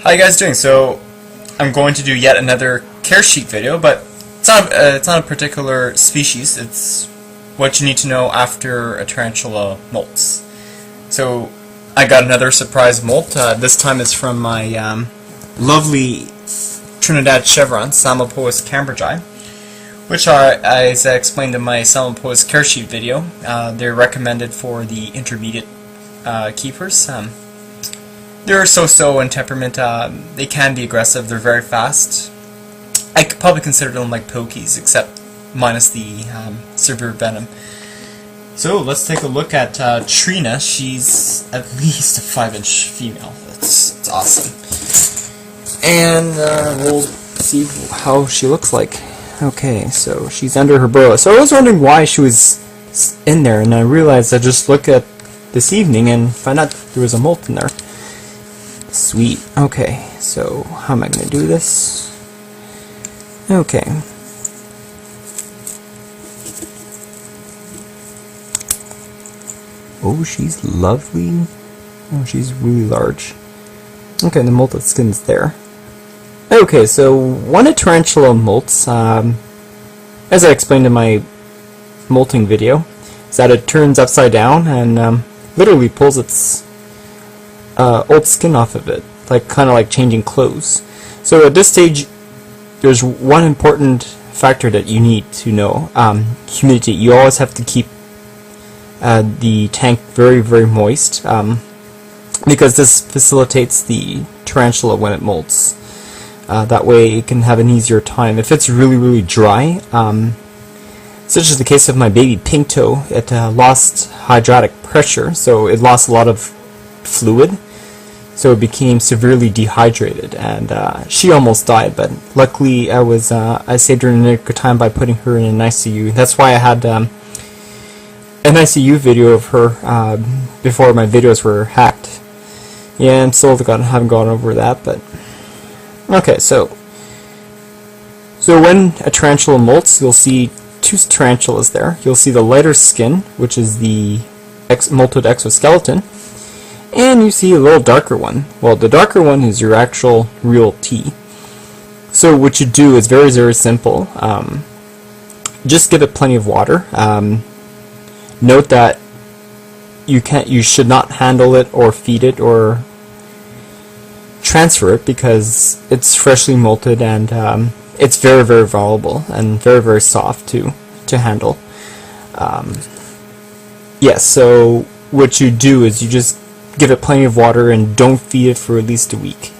How you guys doing? So I'm going to do yet another care sheet video, but it's not a particular species. It's what you need to know after a tarantula molts. So I got another surprise molt. This time it's from my lovely Trinidad chevron, Psalmopoeus cambridgei, which are, as I explained in my Psalmopoeus care sheet video, they're recommended for the intermediate keepers. They're so-so in temperament. They can be aggressive. They're very fast. I could probably consider them like pokies, except minus the severe venom. So let's take a look at Trina. She's at least a 5-inch female. It's awesome. And we'll see how she looks like. Okay, so she's under her burrow. So I was wondering why she was in there, and I realized I just looked at this evening and found out there was a molt in there. Sweet. Okay, so how am I going to do this? Okay. Oh, she's lovely. Oh, she's really large. Okay, the molted skin's there. Okay, so when a tarantula molts, as I explained in my molting video, is that it turns upside down and literally pulls its old skin off of it, kind of like changing clothes. So at this stage, there's one important factor that you need to know: humidity. You always have to keep the tank very, very moist, because this facilitates the tarantula when it molts. That way it can have an easier time. If it's really, really dry, such as the case of my baby pink toe, it lost hydraulic pressure, so it lost a lot of fluid, so it became severely dehydrated, and she almost died, but luckily I saved her in a good time by putting her in an ICU. That's why I had an ICU video of her before my videos were hacked. Yeah, I'm still haven't gone over that, but okay, so when a tarantula molts, you'll see two tarantulas there. You'll see the lighter skin, which is the molted exoskeleton, and you see a little darker one. Well, the darker one is your actual real T. So what you do is very, very simple. Just give it plenty of water. Note that you should not handle it or feed it or transfer it, because it's freshly molted and it's very, very volatile and very, very soft to handle. Yes, so what you do is you just give it plenty of water and don't feed it for at least a week.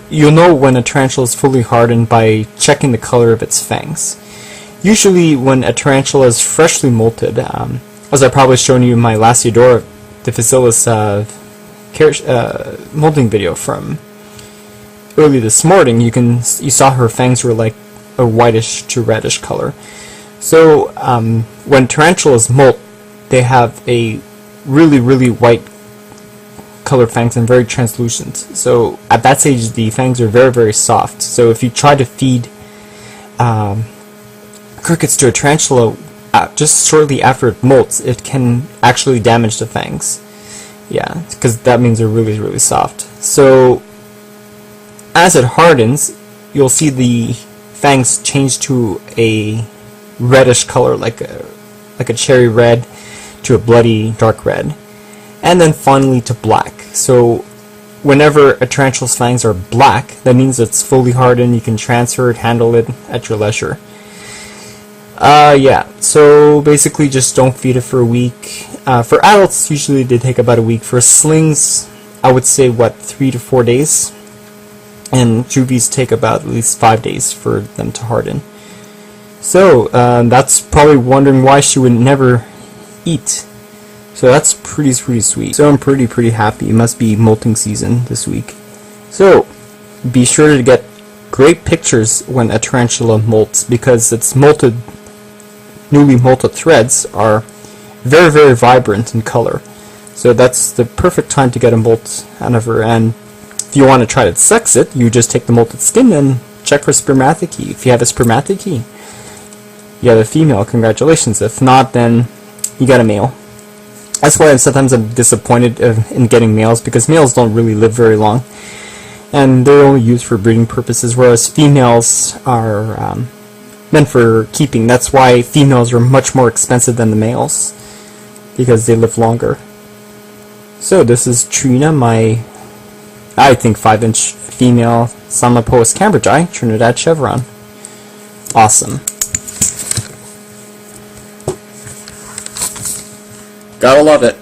You'll know when a tarantula is fully hardened by checking the color of its fangs. Usually when a tarantula is freshly molted, as I probably shown you in my Lasiodora difficilis molting video from early this morning, you saw her fangs were like a whitish to reddish color. So when tarantulas molt, they have a really, really white colored fangs and very translucent. So at that stage, the fangs are very, very soft. So if you try to feed crickets to a tarantula just shortly after it molts, it can actually damage the fangs. Yeah, because that means they're really, really soft. So as it hardens, you'll see the fangs change to a reddish color, like a cherry red to a bloody dark red, and then finally to black. So whenever a tarantula's fangs are black, that means it's fully hardened. You can transfer it, handle it at your leisure. Yeah, so basically just don't feed it for a week. For adults, usually they take about a week. For slings, I would say 3 to 4 days, and juvies take about at least 5 days for them to harden. So that's probably wondering why she would never eat. So that's pretty sweet. So I'm pretty happy. It must be molting season this week. So be sure to get great pictures when a tarantula molts, because its newly molted threads are very, very vibrant in color. So that's the perfect time to get a molt out of her. And if you want to try to sex it, you just take the molted skin and check for spermatochy. If you have a spermatochy, you have a female. Congratulations. If not, then you got a male. That's why sometimes I'm disappointed in getting males, because males don't really live very long. and they're only used for breeding purposes, whereas females are meant for keeping. That's why females are much more expensive than the males, because they live longer. So this is Trina, my, I think, 5-inch female Samapoas cambridgei, Trinidad Chevron. Awesome. Gotta love it.